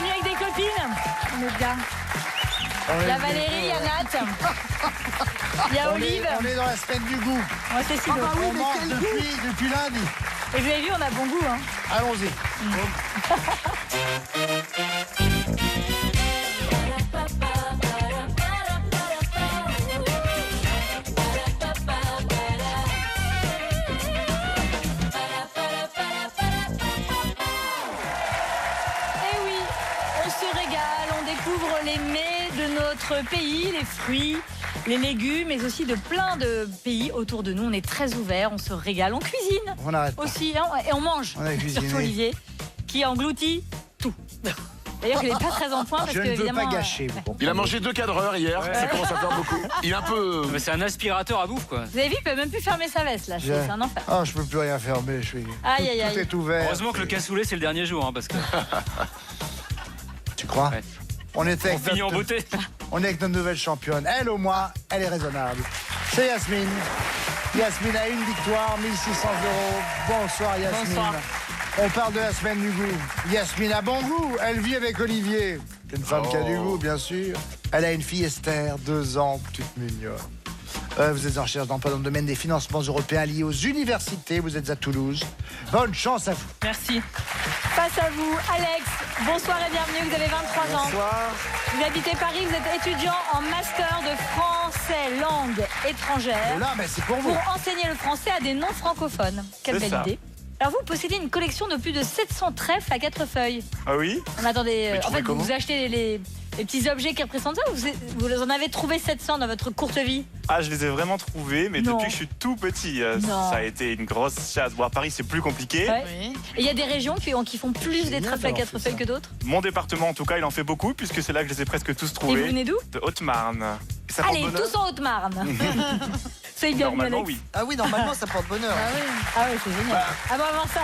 venu avec des copines. On est bien. Il y a Valérie, il y a Nat. Il y a Olive. On est dans la semaine du goût. Moi, c'est Silo. On mange depuis lundi. Et vous avez vu, on a bon goût. Hein. Allons-y. Les mets de notre pays, les fruits, les légumes, mais aussi de plein de pays autour de nous. On est très ouverts, on se régale, on cuisine on arrête aussi, hein, et on mange. Surtout Olivier, qui engloutit tout. D'ailleurs, il n'est pas très en point parce je que ne veux évidemment. pas gâcher. Il a mangé 2 cadreurs hier, ça commence à faire beaucoup. Il est un peu. Mais c'est un aspirateur à bouffe, quoi. Vous avez vu, il peut même plus fermer sa veste là. C'est un enfer. Oh, je peux plus rien fermer. Aïe, aïe, aïe. Tout est ouvert. Heureusement que le cassoulet c'est le dernier jour, hein, parce que. Tu crois? Ouais. On finit en beauté. On est avec notre nouvelle championne. Elle, au moins, elle est raisonnable. C'est Yasmine. Yasmine a une victoire, 1600 €. Bonsoir, Yasmine. Bonsoir. On parle de la semaine du goût. Yasmine a bon goût. Elle vit avec Olivier. C'est une femme qui a du goût, bien sûr. Elle a une fille, Esther, 2 ans, toute mignonne. Vous êtes en recherche d'emploi dans le domaine des financements européens liés aux universités. Vous êtes à Toulouse. Bonne chance à vous. Merci. Face à vous, Alex. Bonsoir et bienvenue. Vous avez 23 ans. Bonsoir. Vous habitez Paris. Vous êtes étudiant en master de français langue étrangère. Là, mais c'est pour vous. Pour enseigner le français à des non-francophones. Quelle belle idée. Alors vous possédez une collection de plus de 700 trèfles à 4 feuilles. Ah oui? Attendez, en fait, vous achetez les petits objets qui représentent ça ou vous en avez trouvé 700 dans votre courte vie? Ah, je les ai vraiment trouvés, mais Non. depuis que je suis tout petit, Non. ça a été une grosse chasse. Bon, à Paris, c'est plus compliqué. Ouais. Et il y a des régions qui font plus des trèfles à 4 feuilles que d'autres? Mon département, en tout cas, il en fait beaucoup, puisque c'est là que je les ai presque tous Et trouvés. vous venez d'où? De Haute-Marne. Ça porte Allez, bonheur? tous en Haute-Marne. Soyez bienvenue, Normalement, Alex. oui. Ah oui, normalement, ça porte bonheur. Ah oui, c'est génial. Ah bon, avant ça.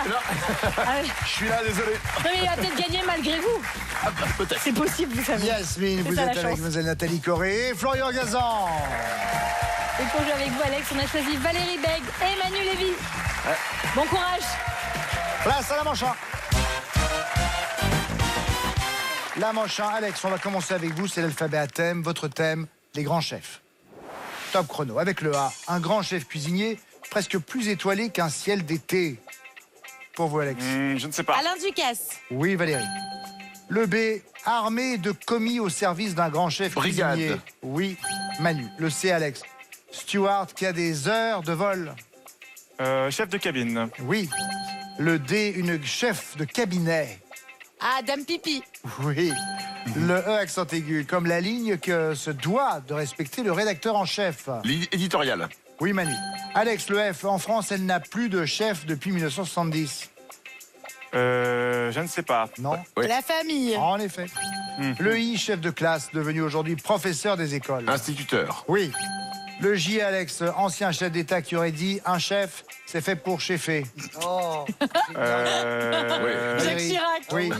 Ah oui. Je suis là, désolé. Non mais il va peut-être gagner malgré vous. Ah, bah, peut-être. C'est possible, vous savez. Yasmine, vous ça, êtes la avec chance. mademoiselle Nathalie Corré et Florian Gazan. Et pour jouer avec vous, Alex, on a choisi Valérie Bègue et Manu Lévy. Bon courage. Place à la manche 1. La manche 1, Alex, on va commencer avec vous. C'est l'alphabet à thème. Votre thème, les grands chefs. Top chrono. Avec le A, un grand chef cuisinier presque plus étoilé qu'un ciel d'été. Pour vous, Alex. Je ne sais pas. Alain Ducasse. Oui, Valérie. Le B, armée de commis au service d'un grand chef Brigade. cuisinier. Oui, Manu. Le C, Alex. Steward qui a des heures de vol. Chef de cabine. Oui. Le D, une chef de cabinet. Ah, Dame Pipi. Oui. Le E, accent aigu, comme la ligne que se doit de respecter le rédacteur en chef. L'éditorial. Oui, Manu. Alex, le F, en France, elle n'a plus de chef depuis 1970. Je ne sais pas. Non? Ouais. La famille. En effet. Le I, chef de classe, devenu aujourd'hui professeur des écoles. Instituteur. Oui. Le J, Alex, ancien chef d'État qui aurait dit un chef, c'est fait pour cheffer. Jacques Valérie. Chirac. Oui.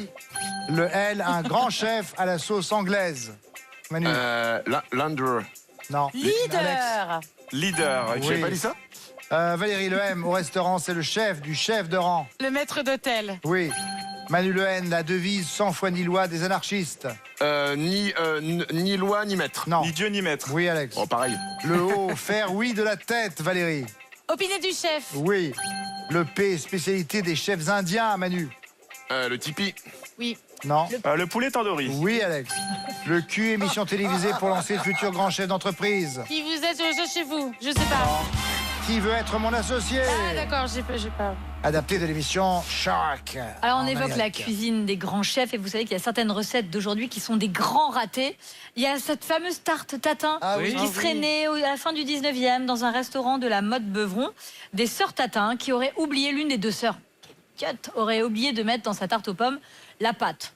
Le L, un grand chef à la sauce anglaise. Manu. Lander. Non. Alex. Leader. Leader. Oui. J'avais pas dit ça? Valérie, le M, au restaurant, c'est le chef du chef de rang. Le maître d'hôtel. Oui. Manu, le N, la devise sans foi ni loi des anarchistes. Ni loi, ni maître. Non. Ni Dieu ni maître. Oui, Alex. Oh, pareil. Le O, faire oui de la tête, Valérie. Opiné du chef. Oui. Le P, spécialité des chefs indiens, Manu. Le Tipeee. Oui. Non. Le poulet tandoori. Oui, Alex. Le Q, émission télévisée pour lancer le futur grand chef d'entreprise. Qui vous êtes chez vous? Je sais pas. Qui veut être mon associé? Ah, d'accord, j'ai pas. Adapté de l'émission Shark. Alors on en évoque la Amérique. cuisine des grands chefs et vous savez qu'il y a certaines recettes d'aujourd'hui qui sont des grands ratés. Il y a cette fameuse tarte tatin Ah oui. qui serait née à la fin du 19e dans un restaurant de la mode Beuvron. Des sœurs Tatin qui auraient oublié, l'une des deux sœurs aurait oublié de mettre dans sa tarte aux pommes la pâte.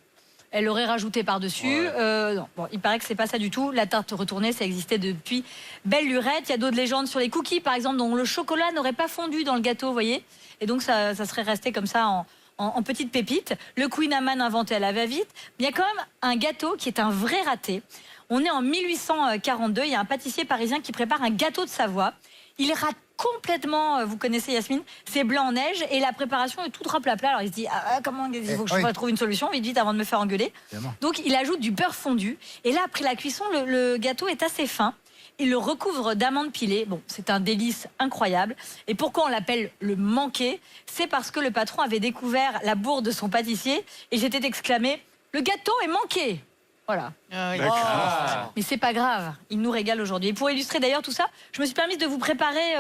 Elle l'aurait rajouté par-dessus. Non. Bon, il paraît que c'est pas ça du tout. La tarte retournée, ça existait depuis belle lurette. Il y a d'autres légendes sur les cookies, par exemple, dont le chocolat n'aurait pas fondu dans le gâteau, vous voyez. Et donc, ça serait resté comme ça en petites pépites. Le Queen Amman inventé à la va-vite. Mais il y a quand même un gâteau qui est un vrai raté. On est en 1842. Il y a un pâtissier parisien qui prépare un gâteau de Savoie. Il rate complètement, vous connaissez Yasmine, c'est blanc en neige et la préparation est toute raplapla. Alors il se dit, comment il faut que je trouve une solution vite avant de me faire engueuler. Évidemment. Donc il ajoute du beurre fondu et là après la cuisson, le gâteau est assez fin. Il le recouvre d'amandes pilées. Bon, c'est un délice incroyable. Et pourquoi on l'appelle le manqué? C'est parce que le patron avait découvert la bourre de son pâtissier et j'étais exclamé, le gâteau est manqué. Voilà. Mais c'est pas grave, il nous régale aujourd'hui. Et pour illustrer d'ailleurs tout ça, je me suis permise de vous préparer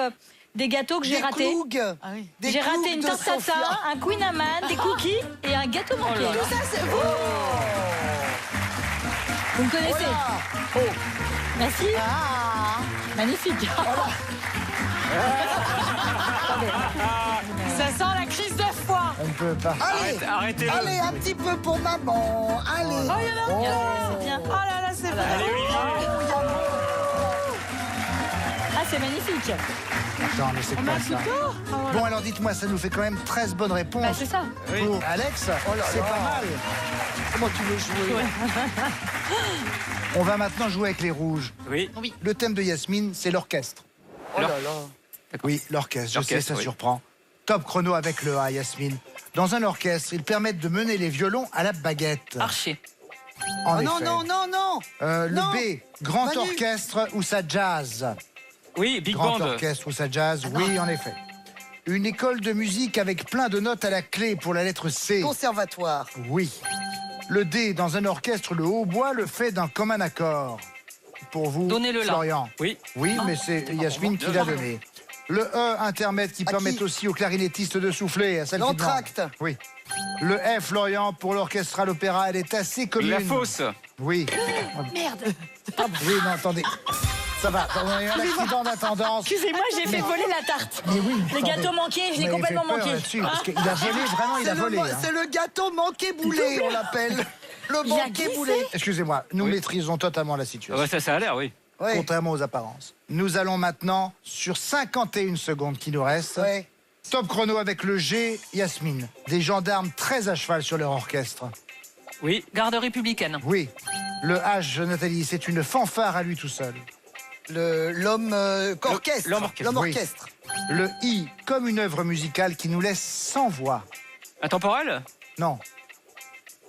des gâteaux que j'ai ratés. Ah oui. J'ai raté une tarte tatin, un Queen Amman, des cookies et un gâteau manqué. Tout ça, c'est vous. Vous me connaissez? Merci. Magnifique. Ça sent la crise de foie. On ne peut pas. Allez, Arrêtez-le. allez, un petit peu pour maman. Allez. C'est bien. Oh là là, c'est vrai. Allez, Olivier. Ah, c'est magnifique. Attends, mais c'est quoi ça? Bon, alors dites-moi, ça nous fait quand même 13 bonnes réponses. Bah, c'est ça. Pour Alex, c'est pas mal. Comment tu veux jouer? On va maintenant jouer avec les rouges. Oui. Le thème de Yasmine, c'est l'orchestre. Oh là là. Oui, l'orchestre, je sais, L'orchestre, ça oui. surprend. Top chrono avec le A, Yasmine. Dans un orchestre, ils permettent de mener les violons à la baguette. Archer. En Oh non, effet. non, non, non. Le Non. B, grand Manu. orchestre ou ça jazz. Oui, Big Grand Band. orchestre ou ça jazz, oui, en effet. Une école de musique avec plein de notes à la clé pour la lettre C. Conservatoire. Oui. Le D, dans un orchestre, le hautbois le fait d'un commun accord. Pour vous, Donnez-le là. Florian. Oui. Oui, mais c'est Yasmine qui l'a donné. Le E, intermède, qui À permet qui aussi aux clarinettistes de souffler. À celle qui L'entracte. demande. Oui. Le F, Florian, pour l'orchestre à l'opéra, elle est assez commune. La fosse. Oui. Merde. Oui, non, attendez. Ça va, on a eu un accident d'attendance. Excusez-moi, j'ai fait voler la tarte. Mais oui, Les attendez. gâteaux manqués, je l'ai Vous m'avez complètement fait peur manqué. là-dessus, parce qu'il a volé, vraiment, il a volé. hein. C'est le gâteau manqué boulet, on l'appelle. Le Il a manqué glissé. boulet. Excusez-moi, nous maîtrisons totalement la Ah situation. bah ça a l'air, oui. Ouais. Contrairement aux apparences. Nous allons maintenant, sur 51 secondes qui nous restent, Ouais. top chrono avec le G, Yasmine. Des gendarmes très à cheval sur leur orchestre. Oui. Garde républicaine. Oui. Le H, Nathalie, c'est une fanfare à lui tout seul. L'homme orchestre. l'homme orchestre, L'homme oui. orchestre. Le I, comme une œuvre musicale qui nous laisse sans voix. Intemporel. Non.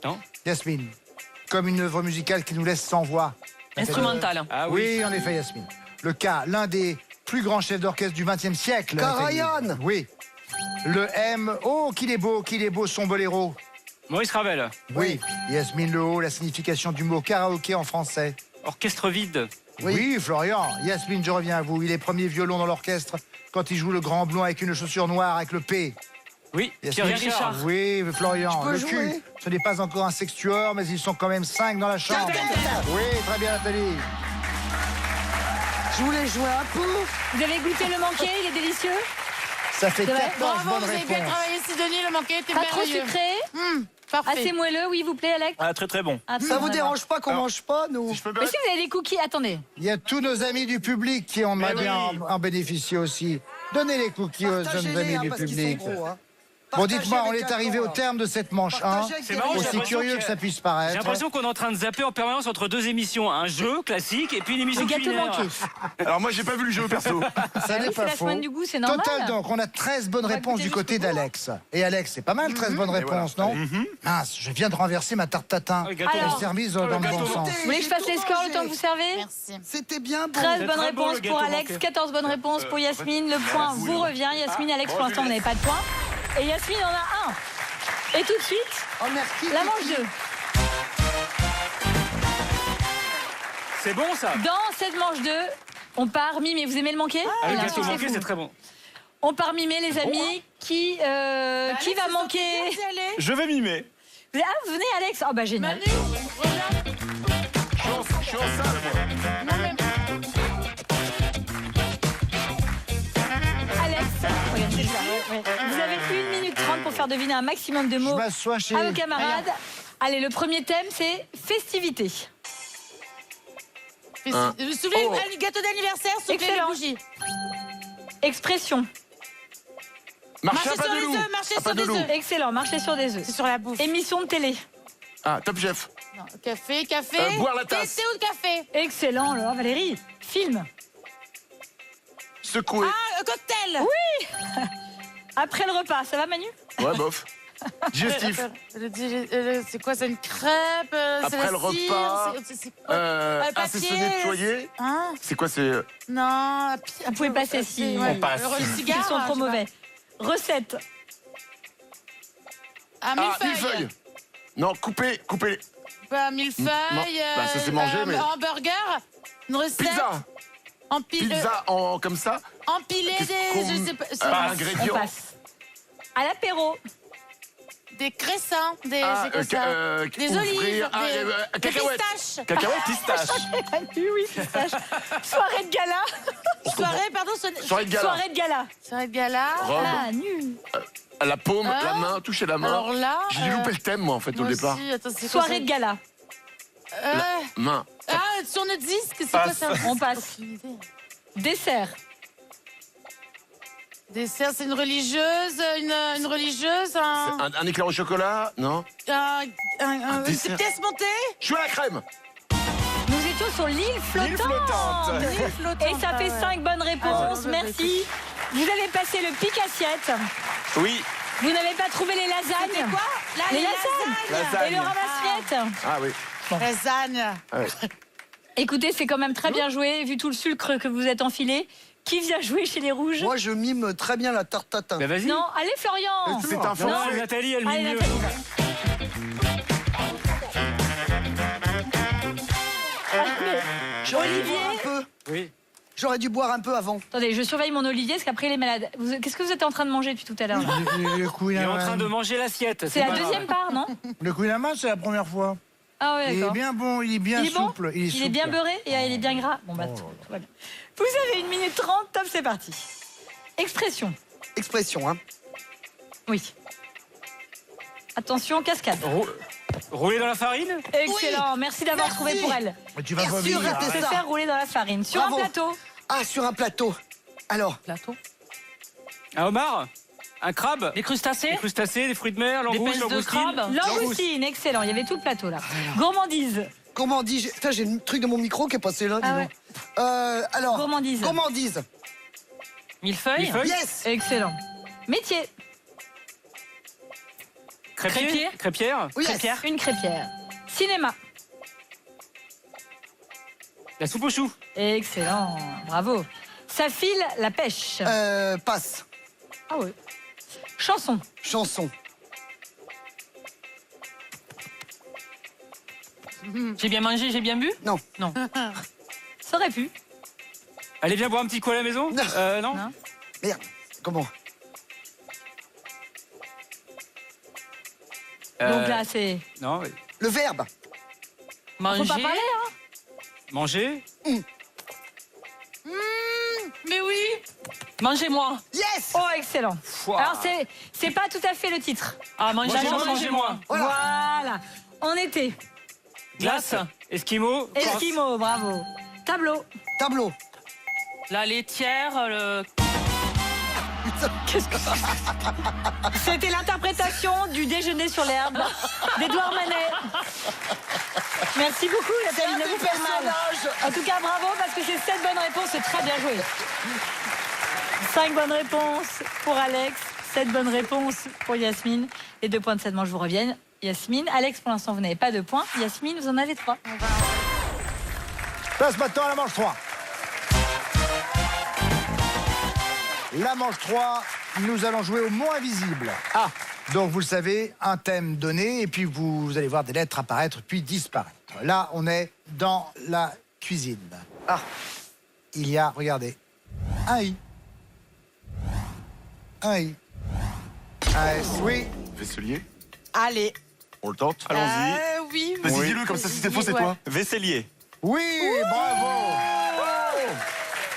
Non. Yasmine. Comme une œuvre musicale qui nous laisse sans voix. Instrumentale. Ah oui. Oui, en effet, Yasmine. Le K, l'un des plus grands chefs d'orchestre du XXe siècle. Nathalie. Karajan. Oui. Le M, oh, qu'il est beau son boléro. Maurice Ravel. Oui. Yasmine Le O, la signification du mot karaoké en français. Orchestre vide. Oui. Florian. Yasmine, je reviens à vous. Il est premier violon dans l'orchestre quand il joue le grand blond avec une chaussure noire avec le P. Oui. Yasmine. Pierre Richard. Oui, Florian. Je peux Le jouer Q, ce n'est pas encore un sextuor, mais ils sont quand même 5 dans la chambre. Oui, très bien, Nathalie. Je voulais jouer un peu. Vous avez goûté le manqué, il est délicieux. Ça fait C'est vrai. 14 Bravo, bonnes vous avez bien réponses. travaillé, Sidonie, le manqué était Pas trop merveilleux. sucré, Parfait. assez moelleux, oui, vous plaît, Alex. Ah, très très bon. Ah, Ça vous vraiment. dérange pas qu'on mange pas, nous? Si je peux Mais si vous avez des cookies, attendez. Il y a tous nos amis du public qui ont bien en bénéficier aussi. Donnez les cookies aux jeunes Partagez-les, amis hein, du parce qu'ils public. sont gros, hein. Bon, Partagez dites-moi, on avec est un arrivé au corps. terme de cette manche 1. Partagez avec C'est des marrant, gens. j'ai Aussi l'impression curieux que- que ça puisse J'ai paraître. l'impression qu'on est en train de zapper en permanence entre deux émissions. Un jeu classique et puis une émission Le gâteau culinaire. manqué. Alors moi j'ai pas vu le jeu perso. Ça n'est oui, pas c'est la faux. semaine du goût, c'est normal. Total, donc, on a 13 bonnes va réponses goûter du côté jusqu'au bout, d'Alex. Et Alex, c'est pas mal, 13 bonnes réponses, non Mince, je viens de renverser ma tarte tatin. Ah oui, gâteau. Elle Alors, est service dans le gâteau bon sens. Vous voulez que je fasse les scores le temps que vous servez? Merci. C'était bien bon. 13 C'est bonnes très beau, réponses le pour gâteau Alex, manqué. 14 bonnes réponses pour Yasmine. Le point vous revient. Yasmine, Alex, pour l'instant, vous n'avez pas de point. Et Yasmine en a un. Et tout de suite, Oh, merci. la manche 2. C'est bon ça. Dans cette manche 2, on part mimé. Vous aimez le manqué? Ah, le Il a un gâteau succès manqué, fou. c'est très bon. On part mimer, les amis. Qui va manquer? Je vais mimer. Ah, venez, Alex. Oh, bah, génial. Manu, regarde. Je suis en salle moi. Non, mais... Alex, regardez ça. Ouais. Vous avez 1 minute 30 pour faire deviner un maximum de Je mots m'assois chez... à vos camarades. Allez, le premier thème, c'est festivité. Soufflez le gâteau d'anniversaire, soufflez les Excellent. bougies. Expression. Marcher Marcher à pas sur de les loup. œufs, marcher À pas sur de des loup. œufs. Excellent, marcher sur des œufs. C'est sur la bouffe. Émission de télé. Ah, Top Chef. Non, café, café. Boire la tasse. Thé ou de café? Excellent, alors Valérie. Film. secouer. Ah, cocktail. Après le repas, ça va Manu? Ouais, bof. Digestif. C'est quoi, c'est une crêpe? C'est Après la le cire, repas. c'est quoi? C'est papier, se nettoyer. Hein? C'est quoi, c'est... Non, Vous pouvez passer si ouais. On passe. Le cigare. ils sont trop je sais pas. mauvais. Recette. Ah, millefeuille. Non, couper. Bah, millefeuille. Non, bah, ça, c'est mangé, mais- Hamburger. Une recette. Pizza. Pizza comme ça. Empiler des. Je sais pas. On Ingrédients. passe. À l'apéro. Des cressins. Des. c'est quoi ça? Des olives. Des Cacahuètes. pistaches. Cacahuètes, pistache. Oui, pistache. Soirée de gala. Soirée, pardon. Soirée de gala. Soirée de gala. Soirée de gala. Robe. Manu. La paume, Hein? la main, toucher la main. Alors là. J'ai dû louper le thème, moi, en fait, au moi départ. aussi. Attends, c'est quoi Soirée de gala. ça Main. Ah, sur notre disque, c'est quoi Passe. ça? On passe. Aucune idée. Dessert. Dessert, c'est une religieuse, une religieuse, Un éclair au chocolat, non? une dessert. pièce montée. Je suis à la crème. Nous étions sur l'île flottante. L'île flottante. Et ça fait 5 bonnes réponses. Ah, Merci. Vous avez passé le pic assiette. Oui. Vous n'avez pas trouvé les lasagnes. C'était quoi? Là, Les lasagnes. Lasagne. Et le ramasse-miettes. Ah oui. Lasagne. Ah ouais. Écoutez, c'est quand même très bien joué, vu tout le sucre que vous êtes enfilé. Qui vient jouer chez les Rouges? Moi, je mime très bien la tarte tatin. Bah vas-y. Non, allez Florian. C'est un faux. Non, Nathalie, elle Allez mime mieux. Nathalie. Olivier. Un peu. Oui. J'aurais dû boire un peu avant. Attendez, je surveille mon Olivier, parce qu'après il est malade. Qu'est-ce que vous êtes en train de manger depuis tout à l'heure là? Le Queen Il est en Amman. train de manger l'assiette. C'est la pas grave. deuxième part, non? Le Queen Amman, c'est la première fois. Ah ouais, Il est d'accord. bien bon, il est bien Il est bon souple. Il est bien souple. beurré et il est bien gras. Bon bah tout va bien. Vous avez 1 minute 30, top, c'est parti. Expression. Expression, hein. Oui. Attention, cascade. Rouler dans la farine. Excellent, merci d'avoir Merci. trouvé pour elle. Mais tu vas Merci, vomir. raté arrête. Se ça. faire rouler dans la farine. Sur Bravo. un plateau. Ah, sur un plateau. Alors, Plateau. Un homard. Un crabe. Des crustacés. Des crustacés, des fruits de mer, Des langoustes, pinces de langoustines. crabe. Langoustine, excellent, il y avait tout le plateau là. Gourmandise. gourmandise. Putain, j'ai le truc de mon micro qui est passé là, dis Ah donc. Alors, Gourmandise. gourmandise. Millefeuille. Millefeuille. Yes. Excellent. Métier. Crêpier. Crêpière. Oui, yes. Crêpière. Une crêpière. Cinéma. La soupe aux choux. Excellent, bravo. Ça file la pêche. Passe. Ah oui. Chanson. Chanson. J'ai bien mangé, j'ai bien bu. Non. Non. Ça aurait pu. Allez, viens boire un petit coup à la maison. Non. Non. Non. Merde. Comment? Donc là, c'est. Non. Le verbe. Manger. Faut pas parler, hein. Manger. Mais oui. Mangez-moi. Yes. Oh, excellent. Ouah. Alors, c'est pas tout à fait le titre. Ah, Mangez-moi, mangez-moi. mangez-moi. Voilà. On était. Glace. Esquimau. Esquimau, bravo. Tableau. Tableau. La laitière, le... C'était l'interprétation du déjeuner sur l'herbe d'Édouard Manet. Merci beaucoup, Nathalie. Ne vous faites mal. En tout cas, bravo, parce que c'est 7 bonnes réponses. C'est très bien joué. 5 bonnes réponses pour Alex, 7 bonnes réponses pour Yasmine. Les 2 points de cette manche vous reviennent. Yasmine, Alex, pour l'instant, vous n'avez pas de points. Yasmine, vous en avez 3. Passe maintenant à la manche 3. La manche 3, nous allons jouer au mot invisible. Ah, donc vous le savez, un thème donné, et puis vous allez voir des lettres apparaître, puis disparaître. Là, on est dans la cuisine. Ah, il y a, regardez, un I. Un I. Un S, oui. Vaisselier. Allez. On le tente. Allons-y. Oui. Vas-y, oui. dis-le, comme ça, si c'est faux, c'est Ouais. toi. Vaisselier. Oui, bravo.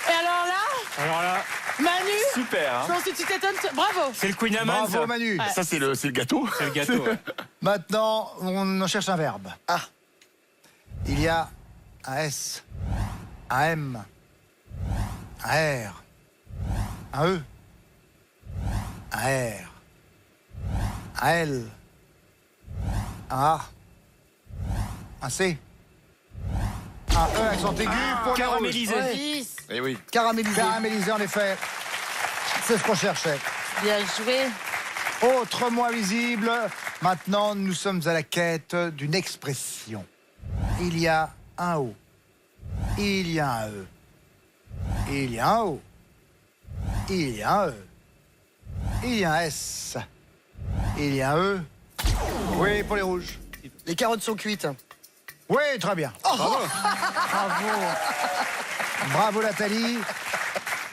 Et alors là, Alors là, Manu, Super. Hein. non, si tu t'étonnes, bravo. c'est le Queen Amman. Bravo, ça. Manu. Ça, c'est le gâteau. C'est le gâteau. Ouais. Maintenant, on en cherche un verbe. Ah. Il y a un S, un M, un R, un E, un R, un L, un A, un C, un Un E accent aigu pour les rouges. Caramélisé. Ouais. 10. Eh oui. Caramélisé. Caramélisé, en effet. C'est ce qu'on cherchait. Bien joué. Autre mot visible. Maintenant, nous sommes à la quête d'une expression. Il y a un O. Il y a un E. Il y a un O. Il y a un E. Il y a un S. Il y a un E. Oui, pour les rouges. Les carottes sont cuites. Oui, très bien. Bravo, Nathalie.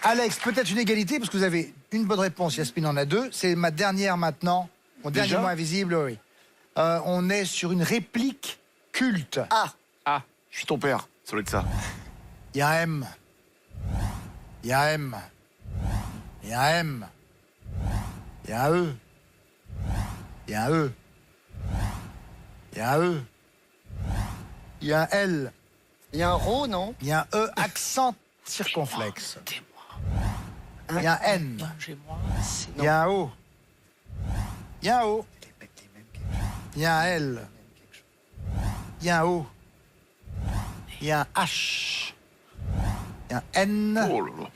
Alex, peut-être une égalité, parce que vous avez une bonne réponse. Yasmine en a deux. C'est ma dernière maintenant. Mon dernier Déjà mot invisible, oui. On est sur une réplique culte. Ah, Je suis ton père. Ça doit être ça. Il y a un M. Il y a un M. Il y a un M. Il y a un E. Il y a un E. Il y a un E. Il y a un L. il y a un ro, non? Il y a un E accent circonflexe. Il y a un N. Mangez-moi. Il y a un O. Il y a un O. Il y a un L. Il y a un O. Il y a un H. Il y a un N. Oh là là.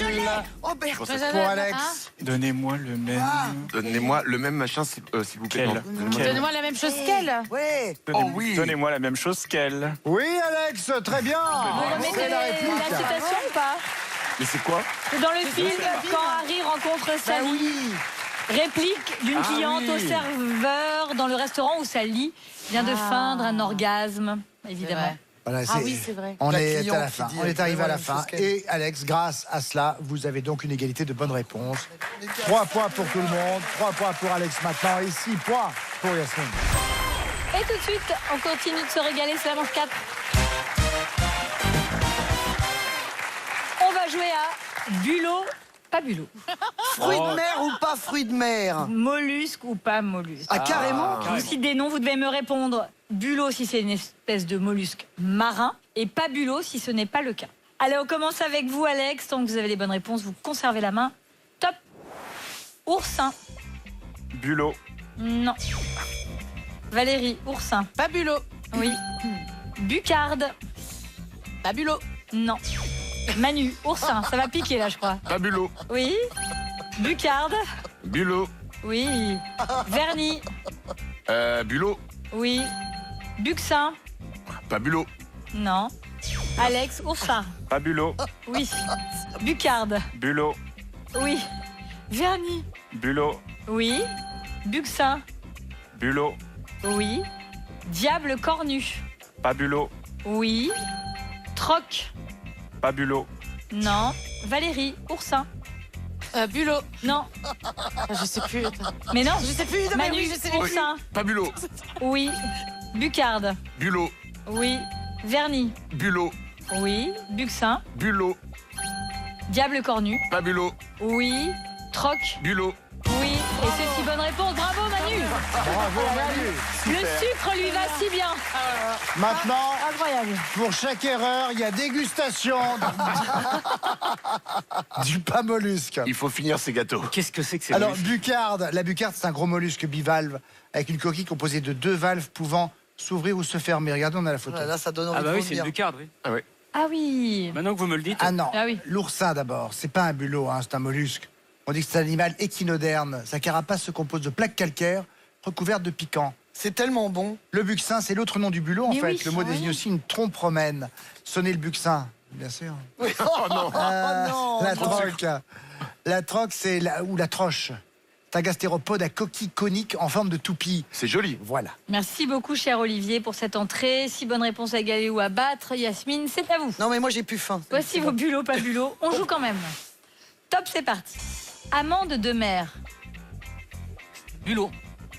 L. Oh, merde. Pour Alex. Donnez-moi le même. Donnez-moi le même machin, s'il vous plaît. Quel Non. Donnez-moi- Donne-moi la même chose qu'elle. Ouais. Oh oui. Donnez-moi la même chose qu'elle. Oui, Alex, très bien. Vous remettez C'est la la réplique. citation ou pas? Mais c'est quoi? C'est dans le film, quand Harry rencontre Sally. Réplique d'une cliente oui. au serveur dans le restaurant où Sally vient de feindre un orgasme, évidemment. vrai. Voilà, Ah oui, c'est vrai. On La est à cliente la qui fin. dit, On est arrivé à la donnez-moi la fin. même chose qu'elle. Et Alex, grâce à cela, vous avez donc une égalité de bonnes réponses. 3 points pour tout le monde, 3 points pour Alex maintenant et 6 points pour Yasmine. Et tout de suite, on continue de se régaler, c'est la manche 4. On va jouer à Bulot, pas Bulot. Fruits de mer ou pas fruits de mer? Mollusque ou pas mollusque. Ah, carrément? Je vous cite des noms, vous devez me répondre bulot si c'est une espèce de mollusque marin et pas bulot si ce n'est pas le cas. Allez, on commence avec vous, Alex. Tant que vous avez les bonnes réponses, vous conservez la main. Top. Oursin. Bulot. Non. Valérie, oursin. Babulo. Oui. Bucarde. Babulo. Non. Manu, oursin. Ça va piquer là, je crois. Pabulot. Oui. Bucarde. Bulot. Oui. Vernis. Bulot. Oui. Buxin. Pabulot. Non. Alex, oursin. Pas bulot. Oui. Bucarde. Bulot. Oui. Vernis. Bulot. Oui. Buxin. Bulot. Oui. Diable cornu. Pas bulot. Oui. Troc. Pas bulot. Non. Valérie, oursin. Bulot. Non. Je sais plus. Attends. Mais non. Je sais plus. Non, mais Manu, oui, je sais. oursin. Pabulot. Oui. Bucarde. Bulot. Oui. Vernis. Bulot. Oui. Buxin. Bulot. Diable cornu. Pabulot. Oui. Troc. Bulot. Oui. Et c'est si bonne réponse. Bravo Manu. Bravo Manu. Le sucre lui va si bien. Maintenant, Incroyable. pour chaque erreur, il y a dégustation du pas mollusque. Il faut finir ces gâteaux. Qu'est-ce que c'est que ces Alors, mollusques bucarde, la bucarde, c'est un gros mollusque bivalve avec une coquille composée de 2 valves pouvant s'ouvrir ou se fermer. Regardez, on a la photo. Là, ça donne envie Ah bah de oui, c'est une vomir. bucarde, oui. Ah oui. Maintenant que vous me le dites. Ah non, Ah oui. l'oursin d'abord, c'est pas un bulot, hein, c'est un mollusque. On dit que c'est un animal échinoderme. Sa carapace se compose de plaques calcaires recouvertes de piquants. C'est tellement bon. Le buxin, c'est l'autre nom du bulot, en Mais fait. oui, Le mot désigne aussi une trompe romaine. Sonner le buxin, bien sûr. Oh non. La troque. La troque, c'est ou la troche. C'est un gastéropode à coquille conique en forme de toupie. C'est joli. Voilà. Merci beaucoup, cher Olivier, pour cette entrée. 6 bonnes réponses à égaler ou à battre. Yasmine, c'est à vous. Non, mais moi, j'ai plus faim. Voici vos bulots, pas bulots. On joue quand même. Top, c'est parti. Amande de mer. Bulot.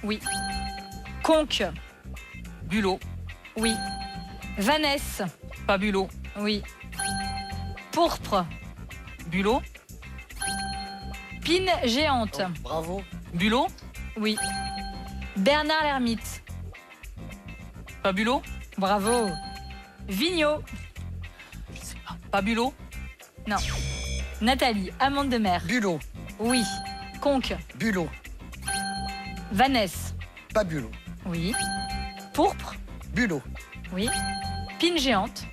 Oui. Conque. Bulot. Oui. Vanesse. Pas bulot. Oui. Pourpre. Bulot. Pine géante. Bravo. Bulot. Oui. Bernard l'ermite. Pas bulot. Bravo. Vigneault. Pas bulot. Non. Nathalie, amande de mer. Bulot. Oui. Conque. Bulot. Vanesse. Pas bulot. Oui. Pourpre. Bulot. Oui. Pine géante.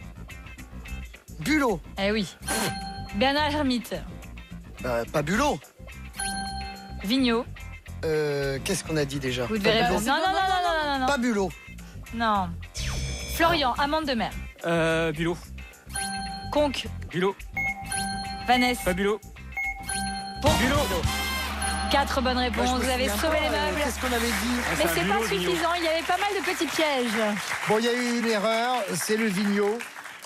Bulot. Eh oui. Bernard Hermite. Pas Bulot. Vigneault. Qu'est-ce qu'on a dit déjà? Vous devez répondre. Non. Pas Bulot. Non. Florian, amande de mer. Bulot. Conque. Bulot. Vanessa. Pas Bulot. Bulot. 4 bonnes réponses. Vous avez sauvé les meubles. Qu'est-ce qu'on avait dit? Mais c'est pas suffisant. Il y avait pas mal de petits pièges. Bon, il y a eu une erreur, c'est le Vigneault.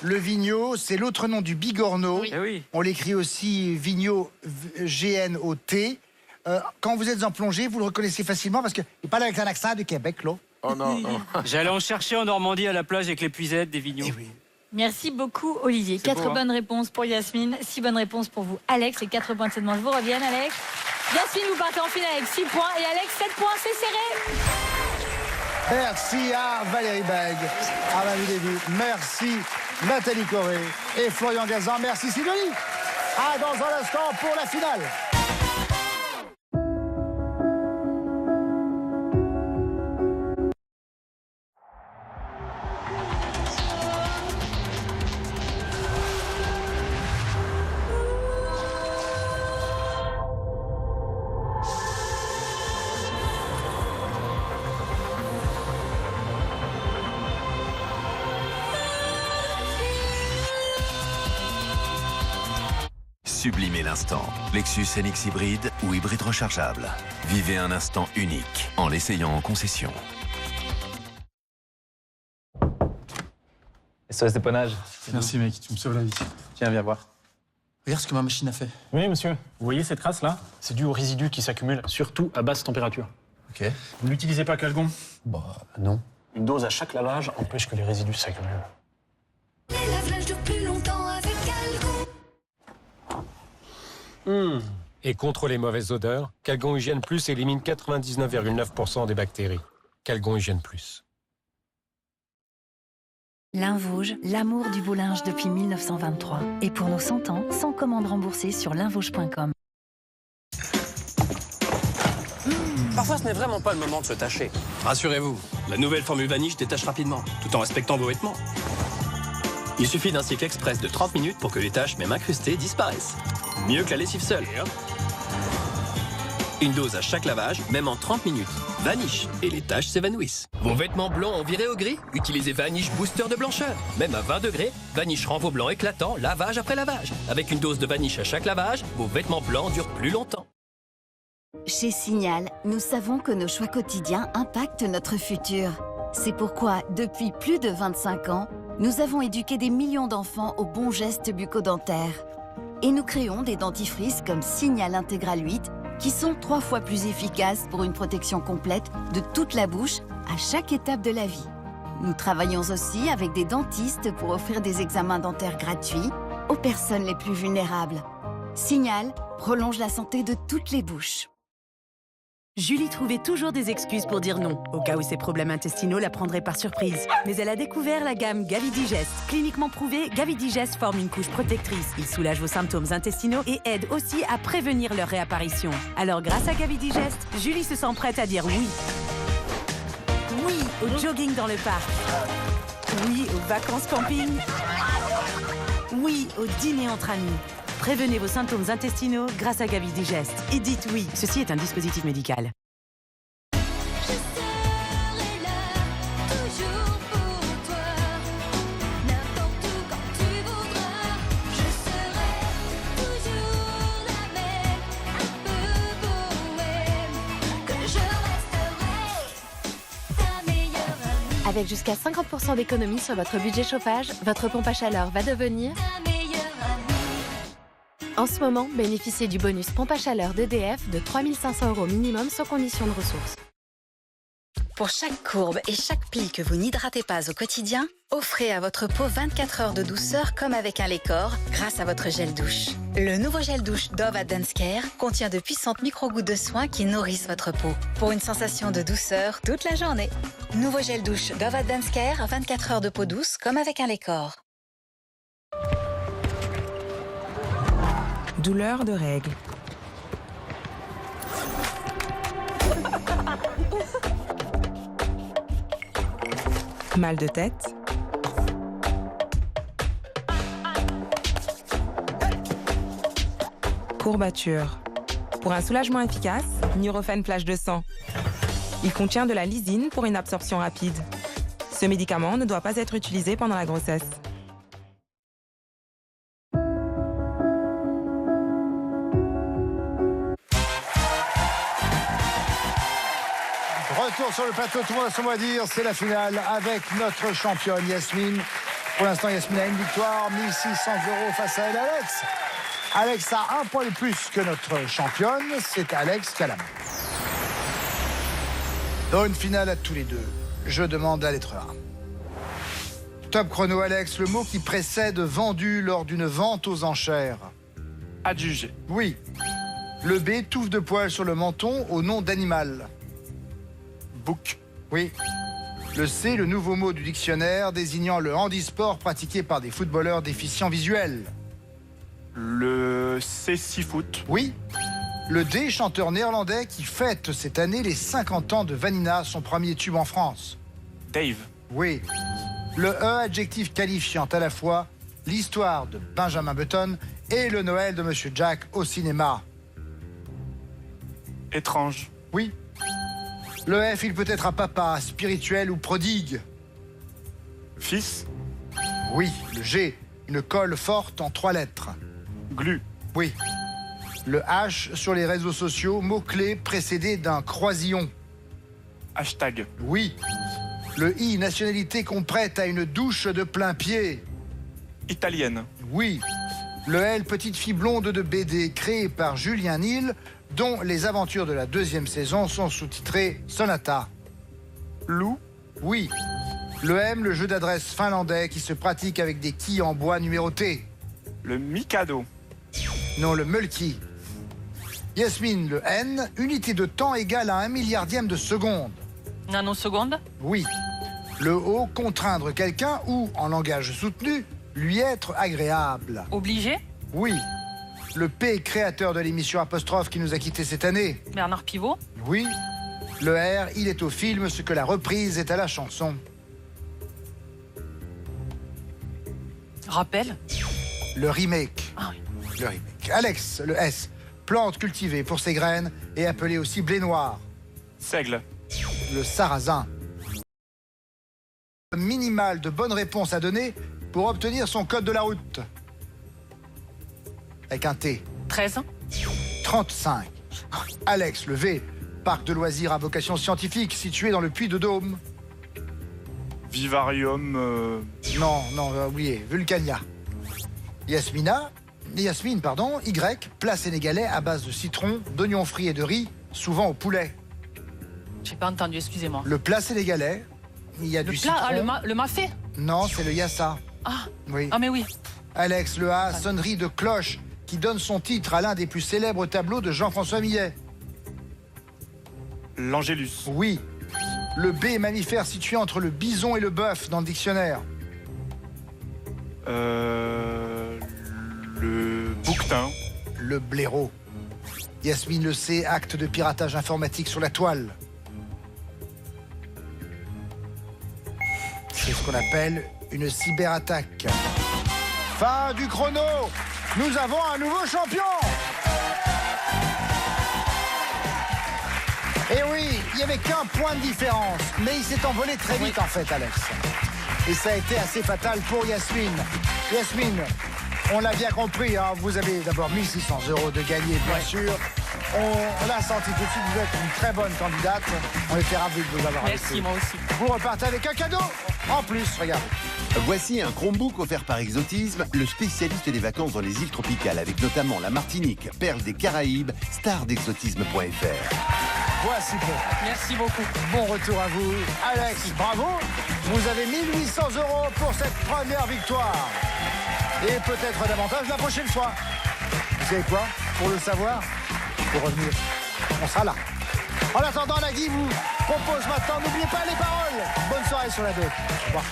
Le Vigneault, c'est l'autre nom du bigorneau. Eh oui. On l'écrit aussi Vigneault, G-N-O-T. Quand vous êtes en plongée, vous le reconnaissez facilement parce qu'il parle avec un accent du Québec, là. Oh non, non. J'allais en chercher en Normandie à la plage avec les puisettes des Vigneault. Eh oui. Merci beaucoup, Olivier. C'est 4 beau, hein. bonnes réponses pour Yasmine, 6 bonnes réponses pour vous, Alex, et 4 points de cette manche vous reviennent, Alex. Yasmine, vous partez en finale avec 6 points, et Alex, 7 points, c'est serré. Merci à Valérie Beg, à Manu Lévy. Merci Nathalie Corée et Florian Gazan. Merci Sidonie. À dans un instant pour la finale. Sublimez l'instant. Lexus NX hybride ou hybride rechargeable. Vivez un instant unique en l'essayant en concession. SOS dépannage. Merci mec, tu me sauves la vie. Tiens, viens voir. Regarde ce que ma machine a fait. Oui, monsieur. Vous voyez cette trace là? C'est dû aux résidus qui s'accumulent, surtout à basse température. Ok. Vous n'utilisez pas Calgon? Bah non. Une dose à chaque lavage empêche que les résidus s'accumulent. Les lave-linges durent plus longtemps avec Calgon. Et contre les mauvaises odeurs, Calgon Hygiène Plus élimine 99,9% des bactéries. Calgon Hygiène Plus. Linvauge, l'amour du beau linge depuis 1923. Et pour nos 100 ans, 100 commandes remboursées sur linvauge.com. Parfois, ce n'est vraiment pas le moment de se tâcher. Rassurez-vous, la nouvelle formule Vanish détache rapidement, tout en respectant vos vêtements. Il suffit d'un cycle express de 30 minutes pour que les taches, même incrustées, disparaissent. Mieux que la lessive seule. Une dose à chaque lavage, même en 30 minutes. Vanish, et les taches s'évanouissent. Vos vêtements blancs ont viré au gris? Utilisez Vanish Booster de blancheur. Même à 20 degrés, Vanish rend vos blancs éclatants lavage après lavage. Avec une dose de Vanish à chaque lavage, vos vêtements blancs durent plus longtemps. Chez Signal, nous savons que nos choix quotidiens impactent notre futur. C'est pourquoi, depuis plus de 25 ans, nous avons éduqué des millions d'enfants aux bons gestes bucco-dentaires. Et nous créons des dentifrices comme Signal Intégral 8 qui sont 3 fois plus efficaces pour une protection complète de toute la bouche à chaque étape de la vie. Nous travaillons aussi avec des dentistes pour offrir des examens dentaires gratuits aux personnes les plus vulnérables. Signal prolonge la santé de toutes les bouches. Julie trouvait toujours des excuses pour dire non, au cas où ses problèmes intestinaux la prendraient par surprise. Mais elle a découvert la gamme Gavidigest. Cliniquement prouvé, Gavidigest forme une couche protectrice. Il soulage vos symptômes intestinaux et aide aussi à prévenir leur réapparition. Alors grâce à Gavidigest, Julie se sent prête à dire oui. Oui au jogging dans le parc. Oui aux vacances camping. Oui au dîner entre amis. Prévenez vos symptômes intestinaux grâce à Gavidigest. Et dites oui. Ceci est un dispositif médical. Je serai là, toujours pour toi. N'importe où, quand tu voudras. Je serai toujours la même, un peu bohème. Que je resterai ta meilleure amie. Avec jusqu'à 50% d'économie sur votre budget chauffage, votre pompe à chaleur va devenir Ta meilleure amie. En ce moment, bénéficiez du bonus pompe à chaleur d'EDF de 3 500 € minimum sans condition de ressources. Pour chaque courbe et chaque pli que vous n'hydratez pas au quotidien, offrez à votre peau 24 heures de douceur comme avec un Lécor grâce à votre gel douche. Le nouveau gel douche Dove Advanced Care contient de puissantes micro-gouttes de soins qui nourrissent votre peau pour une sensation de douceur toute la journée. Nouveau gel douche Dove Advanced Care, 24 heures de peau douce comme avec un Lécor. Douleur de règles. Mal de tête. Courbature. Pour un soulagement efficace, Nurofen Flash 200. Il contient de la lysine pour une absorption rapide. Ce médicament ne doit pas être utilisé pendant la grossesse. Retour sur le plateau, tout le monde a son mot à dire, c'est la finale avec notre championne Yasmine. Pour l'instant, Yasmine a une victoire, 1600 € face à elle, Alex. Alex a un point de plus que notre championne, c'est Alex qui a la main. Dans une finale à tous les deux, je demande la lettre A. Top chrono, Alex, le mot qui précède vendu lors d'une vente aux enchères. Adjugé. Oui. Le B, touffe de poils sur le menton au nom d'animal. Bouc. Oui. Le C, le nouveau mot du dictionnaire désignant le handisport pratiqué par des footballeurs déficients visuels. Le C6foot. Oui. Le D, chanteur néerlandais qui fête cette année les 50 ans de Vanina, son premier tube en France. Dave. Oui. Le E, adjectif qualifiant à la fois l'histoire de Benjamin Button et le Noël de Monsieur Jack au cinéma. Étrange. Oui. Le F, il peut être un papa, spirituel ou prodigue. Fils. Oui. Le G, une colle forte en 3 lettres. Glu. Oui. Le H, sur les réseaux sociaux, mot-clé précédé d'un croisillon. Hashtag. Oui. Le I, nationalité qu'on prête à une douche de plein pied. Italienne. Oui. Le L, petite fille blonde de BD créée par Julien Nil, dont les aventures de la 2e saison sont sous-titrées Sonata. Loup. Oui. Le M, le jeu d'adresse finlandais qui se pratique avec des quilles en bois numérotés. Le Mikado. Non, le Mulki. Yasmine, le N, unité de temps égale à 1 milliardième de seconde. Nanoseconde. Oui. Le O, contraindre quelqu'un ou, en langage soutenu, lui être agréable. Obligé. Oui. Le P, créateur de l'émission Apostrophe qui nous a quittés cette année. Bernard Pivot. Oui. Le R, il est au film ce que la reprise est à la chanson. Rappel. Le remake. Ah oui. Le remake. Alex, le S, plante cultivée pour ses graines et appelée aussi blé noir. Seigle. Le sarrasin. Minimal de bonnes réponses à donner pour obtenir son code de la route. Avec un T. 13. 35. Alex, le V, parc de loisirs à vocation scientifique situé dans le Puy-de-Dôme. Vivarium. Non, oubliez, Vulcania. Yasmine, pardon, Y, plat sénégalais à base de citron, d'oignons frits et de riz, souvent au poulet. J'ai pas entendu, excusez-moi. Le plat sénégalais, il y a du citron. Le mafé. Non, c'est le yassa. Ah. Oui. Ah mais oui. Alex, le A, sonnerie de cloche qui donne son titre à l'un des plus célèbres tableaux de Jean-François Millet. L'Angélus. Oui. Le B, mammifère situé entre le bison et le bœuf dans le dictionnaire. Le bouquetin. Le blaireau. Yasmine, le C, acte de piratage informatique sur la toile. C'est ce qu'on appelle une cyberattaque. Fin du chrono. Nous avons un nouveau champion. Et oui, il n'y avait qu'un point de différence, mais il s'est envolé très vite en fait, Alex. Et ça a été assez fatal pour Yasmine. Yasmine, on l'a bien compris, hein, vous avez d'abord 1600 € de gagné, bien sûr. On l'a senti tout de suite, vous êtes une très bonne candidate. On était ravis de vous avoir avec nous. Merci, moi aussi. Vous repartez avec un cadeau. En plus, regardez. Voici un Chromebook offert par Exotisme, le spécialiste des vacances dans les îles tropicales, avec notamment la Martinique, perle des Caraïbes, star d'exotisme.fr. Voici pour. Merci beaucoup. Bon retour à vous. Alex, bravo. Vous avez 1800 € pour cette première victoire. Et peut-être davantage la prochaine fois. Vous savez quoi? Pour le savoir, pour revenir, on sera là. En attendant, Nagui vous propose maintenant, n'oubliez pas les paroles. Bonne soirée sur la 2. Au revoir.